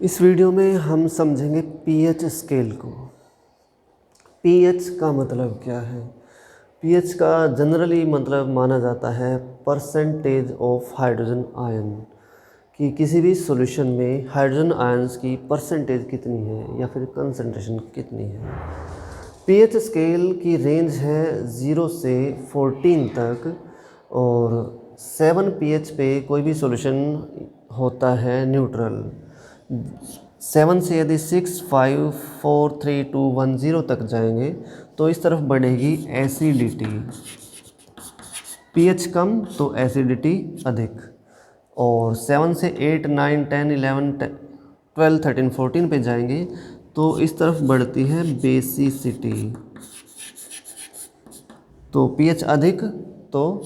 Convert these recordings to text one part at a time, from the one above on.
इस वीडियो में हम समझेंगे पीएच स्केल को। पीएच का मतलब क्या है? पीएच का जनरली मतलब माना जाता है परसेंटेज ऑफ हाइड्रोजन आयन, कि किसी भी सॉल्यूशन में हाइड्रोजन आयंस की परसेंटेज कितनी है या फिर कंसंट्रेशन कितनी है। पीएच स्केल की रेंज है 0 से 14 तक, और 7 पीएच पे कोई भी सॉल्यूशन होता है न्यूट्रल। 7 से यदि 6, 5, 4, 3, 2, 1, 0 तक जाएंगे तो इस तरफ बढ़ेगी एसिडिटी। पीएच कम तो एसिडिटी अधिक। और 7 से 8, 9, 10, 11, 12, 13, 14 पे जाएंगे तो इस तरफ बढ़ती है बेसिसिटी। तो पीएच अधिक तो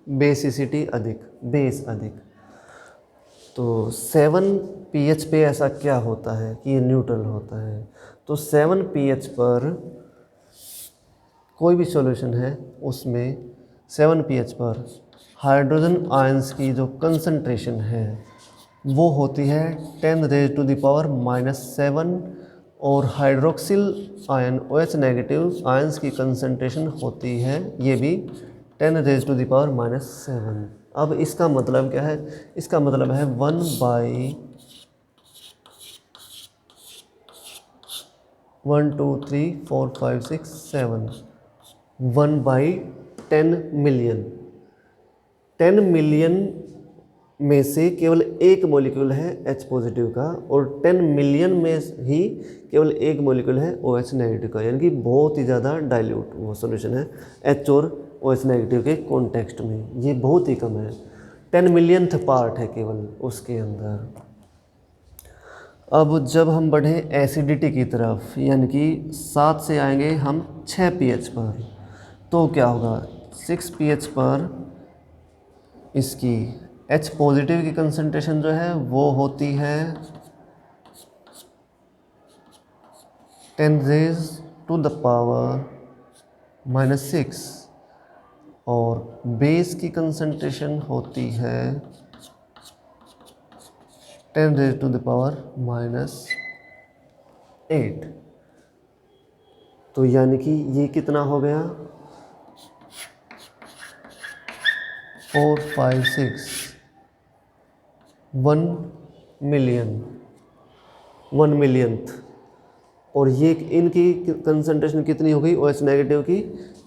बेसिसिटी अधिक, बेस अधिक। तो 7 पीएच पे ऐसा क्या होता है कि ये न्यूट्रल होता है? तो 7 पीएच पर कोई भी सॉल्यूशन है उसमें 7 पीएच पर हाइड्रोजन आयंस की जो कंसंट्रेशन है वो होती है 10⁻⁻⁷, और hydroxyl ion OH negative ions की कंसंट्रेशन होती है ये भी 10⁻⁻⁷। अब इसका मतलब क्या है? इसका मतलब है 1/10 मिलियन में से केवल एक मॉलिक्यूल है H पॉजिटिव का, और 10 मिलियन में ही केवल एक मॉलिक्यूल है OH नेगेटिव का, यानी कि बहुत ही ज़्यादा डाइल्यूट वो सॉल्यूशन है H और OH नेगेटिव के कॉन्टेक्स्ट में। ये बहुत ही कम है, 10 मिलियनथ पार्ट है केवल उसके अंदर। अब जब हम बढ़े एसिडिटी की तरफ, यानी कि 7 से आएंगे हम 6 पीएच पर, तो क्या होगा? 6 पीएच पर इसकी H पॉजिटिव की कंसंट्रेशन जो है वो होती है 10⁻⁻⁶, और बेस की कंसंट्रेशन होती है 10⁻⁻8। तो यानी कि ये कितना हो गया? 4, 5, 6, 1 मिलियंथ। और ये इनकी कंसंट्रेशन कितनी हो गई OH नेगेटिव की?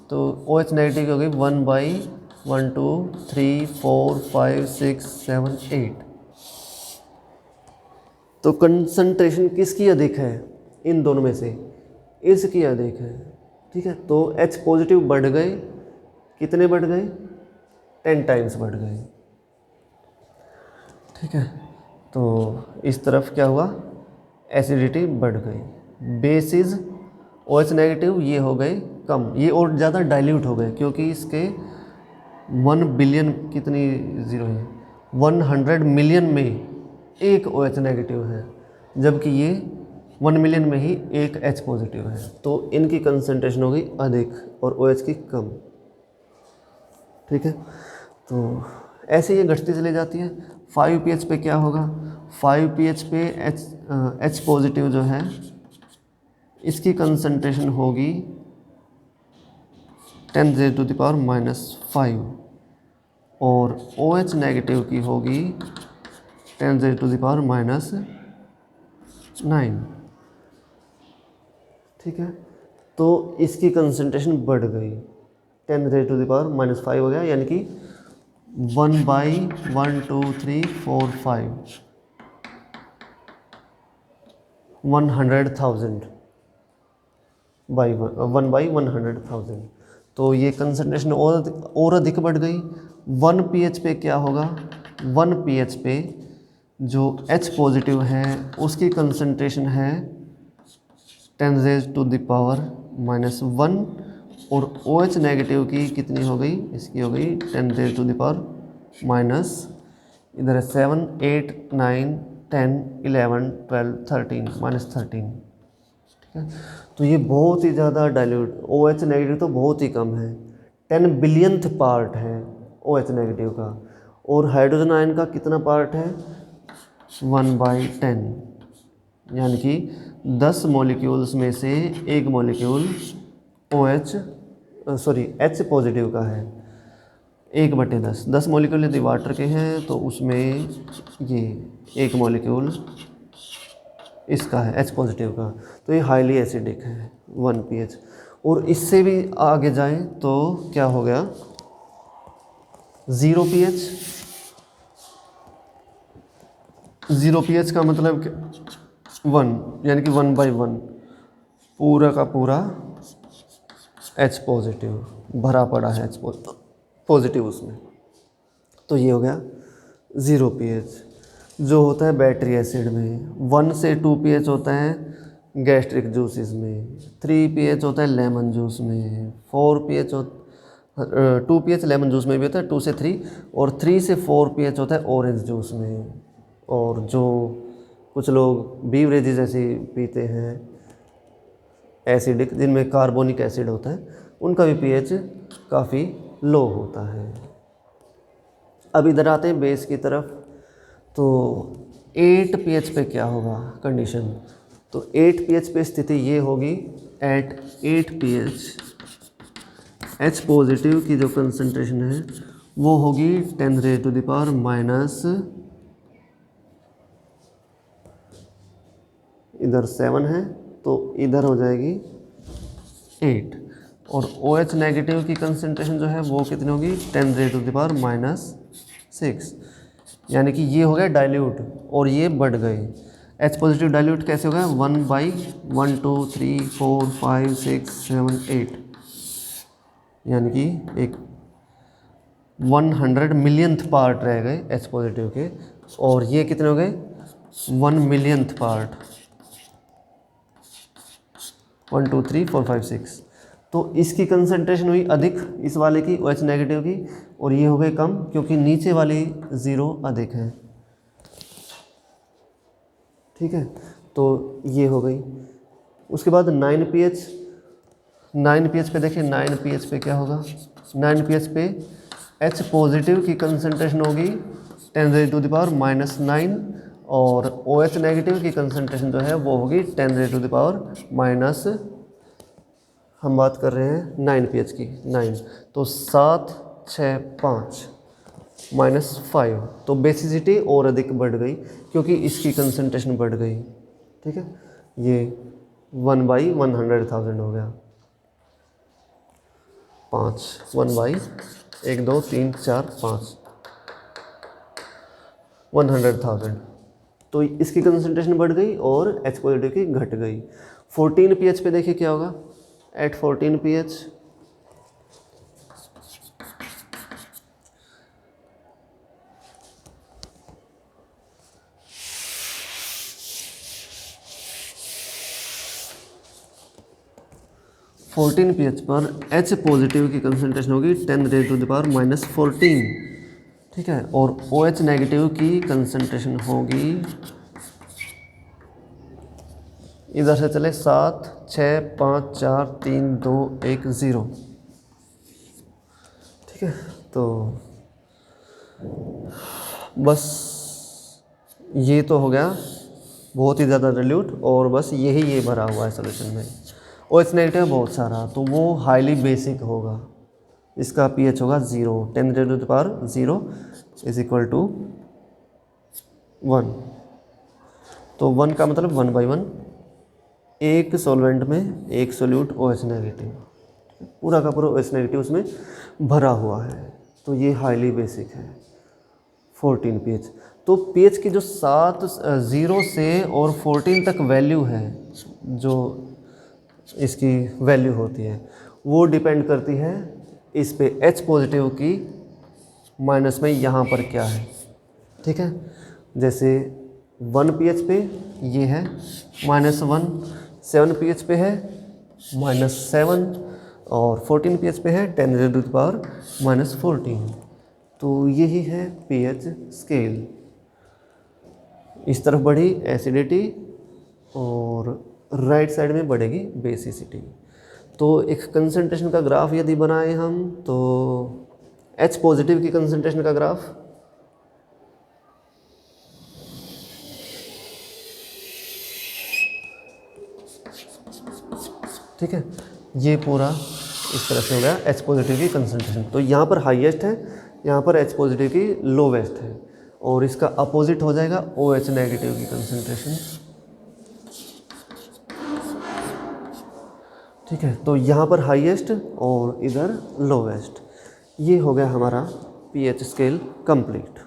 तो OH नेगेटिव की हो गई 1/1, 2, 3, 4, 5, 6, 7, 8। तो कंसंट्रेशन किसकी अधिक है? इन दोनों में से इसकी अधिक है। ठीक है, तो H पॉजिटिव बढ़ गए, कितने बढ़ गए? 10 टाइम्स बढ़ गए। ठीक है, तो इस तरफ क्या हुआ? एसिडिटी बढ़ गई। बेसिस OH नेगेटिव ये हो गए कम, ये और ज़्यादा डाइल्यूट हो गए, क्योंकि इसके 1 बिलियन कितनी ज़ीरो है, 100 मिलियन में एक OH नेगेटिव है, जबकि ये 1 मिलियन में ही एक H पॉजिटिव है। तो इनकी कंसंट्रेशन हो गई अधिक और OH की कम। ठीक है, तो ऐसे ये घटती चली जाती है। 5 pH पे क्या होगा? 5 pH पे H पॉजिटिव जो है इसकी कंसंट्रेशन होगी 10⁻⁻⁵, और OH नेगेटिव की होगी 10⁻⁻⁹। ठीक है, तो इसकी कंसंट्रेशन बढ़ गई, 10⁻⁻⁵ हो गया, यानी कि 1/1, 2, 3, 4, 5, 100,000 बाई 1/100,000। तो ये कंसंट्रेशन और अधिक बढ़ गई। 1 pH पे क्या होगा? 1 pH पे जो H पॉजिटिव है उसकी कंसंट्रेशन है 10⁻⁻⁻1, और OH नेगेटिव की कितनी हो गई? इसकी हो गई 10⁻⁻, इधर है 7, 8, 9, 10, 11, 12, 13, -13। ठीक है, तो ये बहुत ही ज़्यादा डाइल्यूट, OH नेगेटिव तो बहुत ही कम है, 10 बिलियनथ पार्ट है OH नेगेटिव का, और हाइड्रोजन आयन का कितना पार्ट है? 1/10। यानी कि 10 मॉलिक्यूल्स में से एक मॉलिक्यूल H पॉजिटिव का है, 1/10। 10 मॉलिक्यूल यदि वाटर के हैं तो उसमें ये एक मॉलिक्यूल इसका है H पॉजिटिव का, तो ये हाईली एसिडिक है 1 pH। और इससे भी आगे जाएं तो क्या हो गया, 0 pH। 0 pH का मतलब 1, यानी कि 1/1 पूरा का पूरा H पॉजिटिव भरा पड़ा है, H पॉजिटिव उसमें। तो ये हो गया 0 pH। जो होता है बैटरी एसिड में 1 से 2 pH होता है गैस्ट्रिक जूसेस में, 3 pH होता है लेमन जूस में, 4 pH 2 pH लेमन जूस में भी होता है 2 से 3, और 3 से 4 pH होता है ऑरेंज जूस में। और जो कुछ लोग बीवरेजेस ऐसे पीते हैं एसिडिक जिनमें कार्बोनिक एसिड होता है, उनका भी pH काफ़ी लो होता है। अब इधर आते हैं बेस की तरफ। तो 8 pH पे क्या होगा कंडीशन, तो 8 pH पे स्थिति ये होगी, एट 8 pH H पॉजिटिव की जो कंसंट्रेशन है वो होगी 10⁻⁻, इधर 7 है तो इधर हो जाएगी 8, और OH नेगेटिव की कंसंट्रेशन जो है वो कितनी होगी 10⁻⁻6, यानी कि ये हो गया डाइल्यूट और ये बढ़ गए। H पॉजिटिव डाइल्यूट कैसे होगा, 1/1 2 3 4 5 6 7 8, यानी कि एक 100 मिलियंथ पार्ट रह गए H पॉजिटिव के, और ये कितने हो गए 1 मिलियंथ पार्ट, 1 2 3 4 5 6। तो इसकी कंसंट्रेशन हुई अधिक इस वाले की OH नेगेटिव की, और ये हो गए कम क्योंकि नीचे वाली 0 अधिक है। ठीक है, तो ये हो गई। उसके बाद 9 pH पे देखिए, 9 pH पे क्या होगा, 9 pH पे H पॉजिटिव की कंसंट्रेशन होगी 10⁻⁻9, और OH नेगेटिव की कंसंट्रेशन जो है वो होगी 10⁻⁻, हम बात कर रहे हैं 9 pH की, 9, तो 7 6 5 -5, तो बेसिसिटी और अधिक बढ़ गई क्योंकि इसकी कंसंट्रेशन बढ़ गई। ठीक है, ये 1/100,000 हो गया, 5 1 2 3 4 5 100,000, तो इसकी कंसंट्रेशन बढ़ गई और H पॉजिटिव की घट गई। 14 pH पे देखिए क्या होगा, एट 14 pH 14 pH पर H पॉजिटिव की कंसंट्रेशन होगी 10⁻⁻14, ठीक है, और OH नेगेटिव की कंसंट्रेशन होगी, इधर से चले 7 6 5 4 3 2 1 0। ठीक है, तो बस ये तो हो गया बहुत ही ज़्यादा डाइल्यूट, और बस यही ये भरा हुआ है सोल्यूशन में। OH नेगेटिव बहुत सारा, तो वो हाईली बेसिक होगा, इसका pH होगा 0, 10⁻0 इज इक्वल टू 1। तो 1 का मतलब 1/1, एक सॉल्वेंट में एक सोल्यूट OH नेगेटिव, पूरा का पूरा OH नेगेटिव उसमें भरा हुआ है, तो ये हाईली बेसिक है 14 pH। तो pH की जो 0 से और 14 तक वैल्यू है, जो इसकी वैल्यू होती है वो डिपेंड करती है इस पे H पॉजिटिव की माइनस में यहाँ पर क्या है। ठीक है, जैसे 1 pH पे ये है -1, 7 pH पे है -7, और 14 pH पे है 10⁻⁻14। तो यही है pH स्केल। इस तरफ बढ़ी एसिडिटी और राइट साइड में बढ़ेगी बेसिसिटी। तो एक कंसंट्रेशन का ग्राफ यदि बनाएं हम, तो H पॉजिटिव की कंसंट्रेशन का ग्राफ ठीक है, ये पूरा इस तरह से हो गया H पॉजिटिव की कंसंट्रेशन। तो यहाँ पर हाईएस्ट है, यहाँ पर H पॉजिटिव की लोवेस्ट है, और इसका अपोजिट हो जाएगा OH नेगेटिव की कंसंट्रेशन। ठीक है, तो यहाँ पर हाईएस्ट और इधर लोवेस्ट। ये हो गया हमारा pH स्केल कंप्लीट।